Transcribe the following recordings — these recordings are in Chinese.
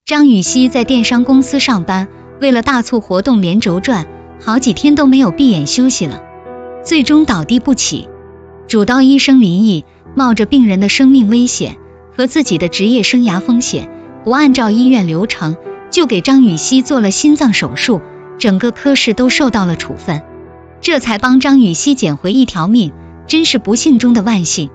张雨绮在电商公司上班，为了大促活动连轴转，好几天都没有闭眼休息了，最终倒地不起。主刀医生林毅冒着病人的生命危险和自己的职业生涯风险，不按照医院流程就给张雨绮做了心脏手术，整个科室都受到了处分，这才帮张雨绮捡回一条命，真是不幸中的万幸。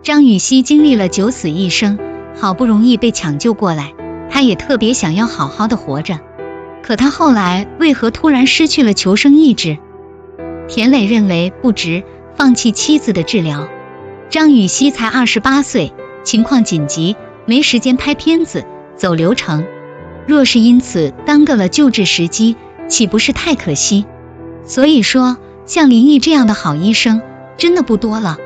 张雨绮经历了九死一生，好不容易被抢救过来，她也特别想要好好的活着，可她后来为何突然失去了求生意志？田磊认为不值，放弃妻子的治疗。张雨绮才28岁，情况紧急，没时间拍片子走流程，若是因此耽搁了救治时机，岂不是太可惜？所以说，像林毅这样的好医生真的不多了。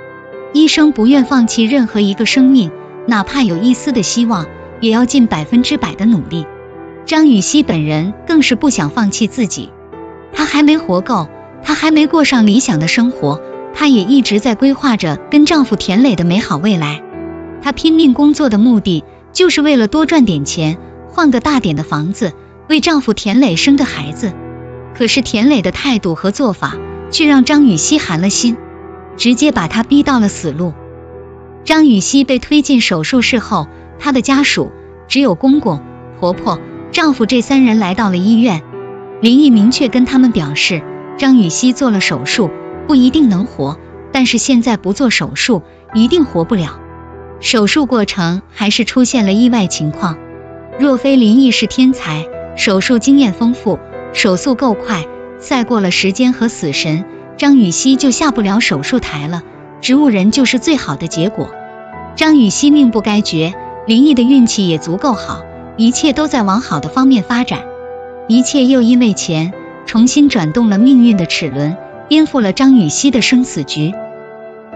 医生不愿放弃任何一个生命，哪怕有一丝的希望，也要尽100%的努力。张雨绮本人更是不想放弃自己，她还没活够，她还没过上理想的生活，她也一直在规划着跟丈夫田磊的美好未来。她拼命工作的目的，就是为了多赚点钱，换个大点的房子，为丈夫田磊生个孩子。可是田磊的态度和做法，却让张雨绮寒了心，直接把她逼到了死路。张雨绮被推进手术室后，她的家属只有公公、婆婆、丈夫这3人来到了医院。林毅明确跟他们表示，张雨绮做了手术不一定能活，但是现在不做手术一定活不了。手术过程还是出现了意外情况，若非林毅是天才，手术经验丰富，手速够快，赛过了时间和死神，张雨绮就下不了手术台了，植物人就是最好的结果。张雨绮命不该绝，林毅的运气也足够好，一切都在往好的方面发展。一切又因为钱重新转动了命运的齿轮，颠覆了张雨绮的生死局。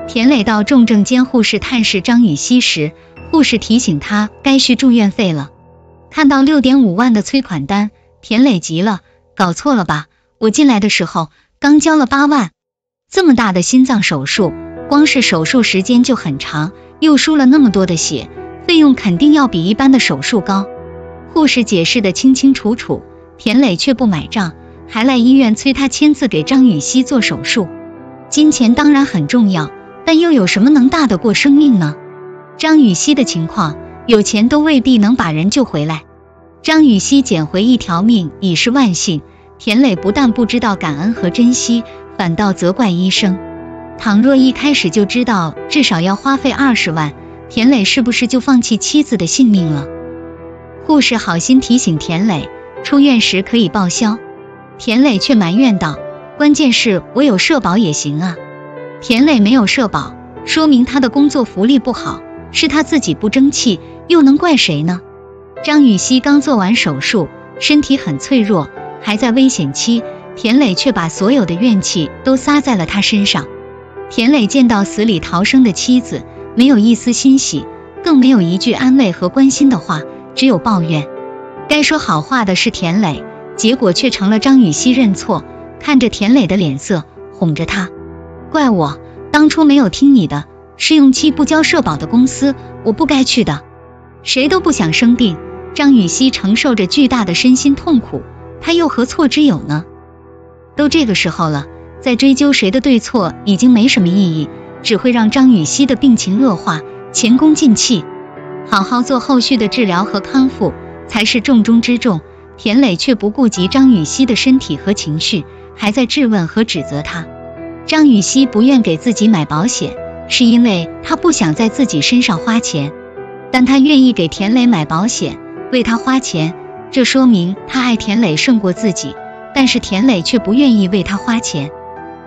田磊到重症监护室探视张雨绮时，护士提醒他该续住院费了。看到6.5万的催款单，田磊急了，搞错了吧？我进来的时候刚交了8万，这么大的心脏手术，光是手术时间就很长，又输了那么多的血，费用肯定要比一般的手术高。护士解释得清清楚楚，田磊却不买账，还来医院催他签字给张雨绮做手术。金钱当然很重要，但又有什么能大得过生命呢？张雨绮的情况，有钱都未必能把人救回来。张雨绮捡回一条命已是万幸，田磊不但不知道感恩和珍惜，反倒责怪医生。倘若一开始就知道至少要花费20万，田磊是不是就放弃妻子的性命了？护士好心提醒田磊，出院时可以报销。田磊却埋怨道，关键是我有社保也行啊。田磊没有社保，说明他的工作福利不好，是他自己不争气，又能怪谁呢？张雨绮刚做完手术，身体很脆弱，还在危险期，田磊却把所有的怨气都撒在了他身上。田磊见到死里逃生的妻子，没有一丝欣喜，更没有一句安慰和关心的话，只有抱怨。该说好话的是田磊，结果却成了张雨绮认错，看着田磊的脸色，哄着他，怪我当初没有听你的，试用期不交社保的公司，我不该去的。谁都不想生病，张雨绮承受着巨大的身心痛苦，她又何错之有呢？都这个时候了，再追究谁的对错已经没什么意义，只会让张雨绮的病情恶化，前功尽弃。好好做后续的治疗和康复才是重中之重。田磊却不顾及张雨绮的身体和情绪，还在质问和指责她。张雨绮不愿给自己买保险，是因为她不想在自己身上花钱，但她愿意给田磊买保险，为他花钱，这说明她爱田磊胜过自己，但是田磊却不愿意为她花钱。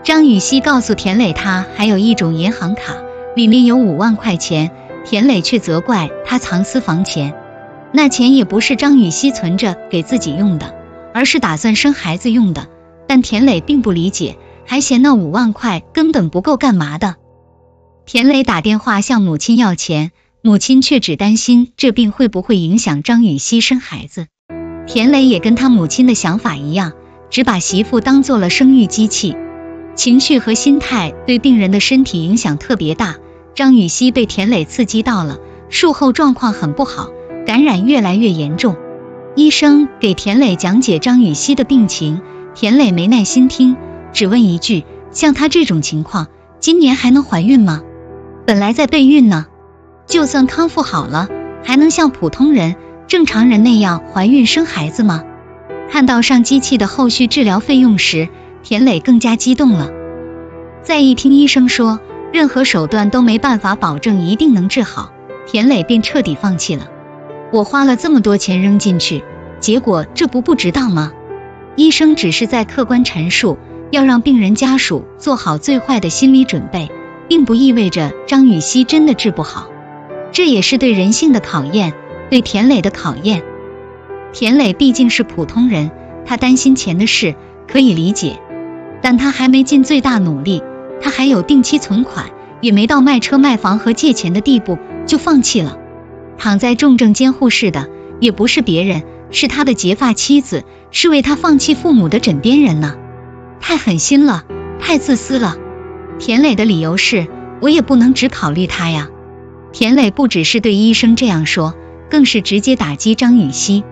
张雨绮告诉田磊，她还有一种银行卡，里面有5万块钱，田磊却责怪她藏私房钱。那钱也不是张雨绮存着给自己用的，而是打算生孩子用的，但田磊并不理解，还嫌那5万块根本不够干嘛的。田磊打电话向母亲要钱，母亲却只担心这病会不会影响张雨绮生孩子。田磊也跟他母亲的想法一样，只把媳妇当做了生育机器，情绪和心态对病人的身体影响特别大。张雨绮被田磊刺激到了，术后状况很不好，感染越来越严重。医生给田磊讲解张雨绮的病情，田磊没耐心听，只问一句，像她这种情况，今年还能怀孕吗？本来在备孕呢，就算康复好了，还能像普通人、正常人那样怀孕生孩子吗？看到上机器的后续治疗费用时，田磊更加激动了。再一听医生说，任何手段都没办法保证一定能治好，田磊便彻底放弃了。我花了这么多钱扔进去，结果这不值当吗？医生只是在客观陈述，要让病人家属做好最坏的心理准备，并不意味着张雨绮真的治不好。这也是对人性的考验，对田磊的考验。田磊毕竟是普通人，他担心钱的事可以理解，但他还没尽最大努力，他还有定期存款，也没到卖车卖房和借钱的地步就放弃了。躺在重症监护室的也不是别人，是他的结发妻子，是为他放弃父母的枕边人呢。太狠心了，太自私了。田磊的理由是，我也不能只考虑他呀。田磊不只是对医生这样说，更是直接打击张雨绮。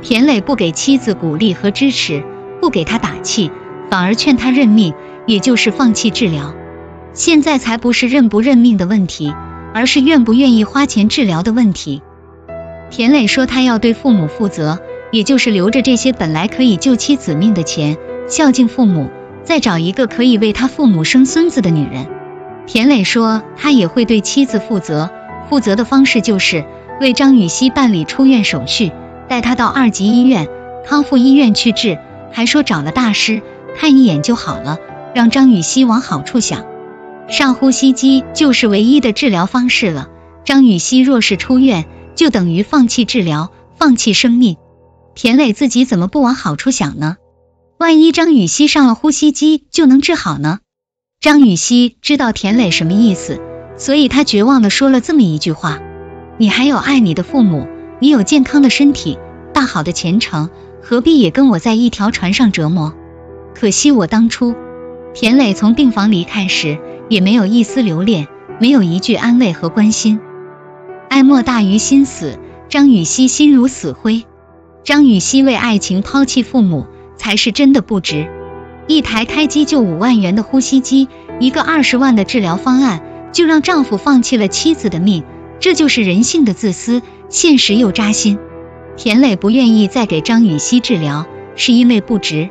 田磊不给妻子鼓励和支持，不给他打气，反而劝他认命，也就是放弃治疗。现在才不是认不认命的问题，而是愿不愿意花钱治疗的问题。田磊说他要对父母负责，也就是留着这些本来可以救妻子命的钱，孝敬父母，再找一个可以为他父母生孙子的女人。田磊说他也会对妻子负责，负责的方式就是为张雨绮办理出院手续，带她到2级医院、康复医院去治，还说找了大师，看一眼就好了，让张雨绮往好处想。上呼吸机就是唯一的治疗方式了，张雨绮若是出院，就等于放弃治疗，放弃生命。田磊自己怎么不往好处想呢？万一张雨绮上了呼吸机就能治好呢？张雨绮知道田磊什么意思，所以她绝望地说了这么一句话，你还有爱你的父母，你有健康的身体，大好的前程，何必也跟我在一条船上折磨？可惜我当初。田磊从病房离开时，也没有一丝留恋，没有一句安慰和关心。爱莫大于心死，张雨绮心如死灰。张雨绮为爱情抛弃父母，才是真的不值。一台开机就5万元的呼吸机，一个20万的治疗方案，就让丈夫放弃了妻子的命，这就是人性的自私，现实又扎心。田磊不愿意再给张雨绮治疗，是因为不值，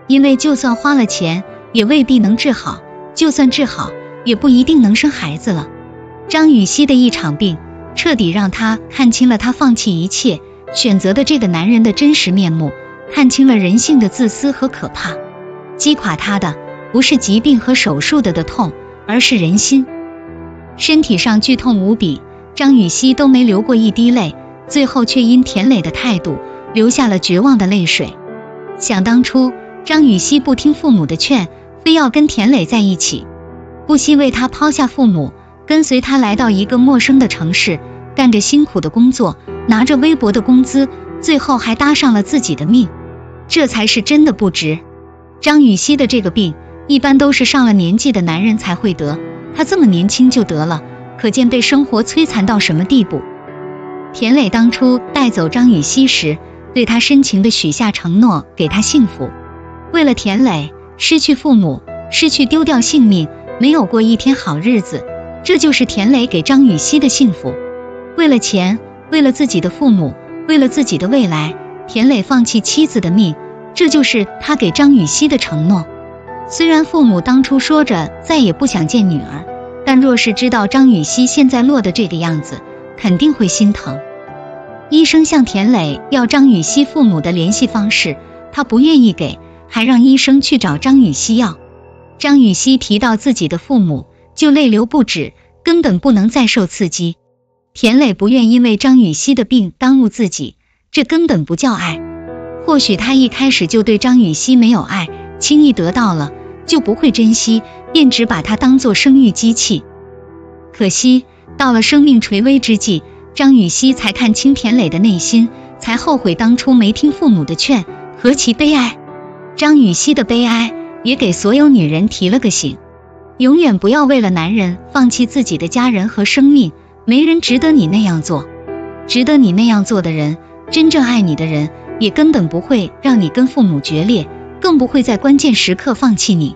因为就算花了钱，也未必能治好，就算治好，也不一定能生孩子了。张雨绮的一场病，彻底让他看清了他放弃一切选择的这个男人的真实面目，看清了人性的自私和可怕。击垮他的不是疾病和手术的痛，而是人心。身体上剧痛无比，张雨绮都没流过一滴泪，最后却因田磊的态度流下了绝望的泪水。想当初，张雨绮不听父母的劝，非要跟田磊在一起，不惜为他抛下父母，跟随他来到一个陌生的城市，干着辛苦的工作，拿着微薄的工资，最后还搭上了自己的命，这才是真的不值。张雨绮的这个病，一般都是上了年纪的男人才会得，她这么年轻就得了，可见被生活摧残到什么地步。田磊当初带走张雨绮时，对她深情地许下承诺，给她幸福。为了田磊，失去父母，失去丢掉性命，没有过一天好日子，这就是田磊给张雨绮的幸福。为了钱，为了自己的父母，为了自己的未来，田磊放弃妻子的命，这就是他给张雨绮的承诺。虽然父母当初说着再也不想见女儿，但若是知道张雨绮现在落得这个样子，肯定会心疼。医生向田磊要张雨绮父母的联系方式，他不愿意给，还让医生去找张雨绮要。张雨绮提到自己的父母，就泪流不止，根本不能再受刺激。田磊不愿因为张雨绮的病耽误自己，这根本不叫爱。或许他一开始就对张雨绮没有爱，轻易得到了就不会珍惜，便只把她当作生育机器。可惜到了生命垂危之际，张雨绮才看清田磊的内心，才后悔当初没听父母的劝，何其悲哀。张雨绮的悲哀也给所有女人提了个醒，永远不要为了男人放弃自己的家人和生命，没人值得你那样做。值得你那样做的人，真正爱你的人，也根本不会让你跟父母决裂，更不会在关键时刻放弃你。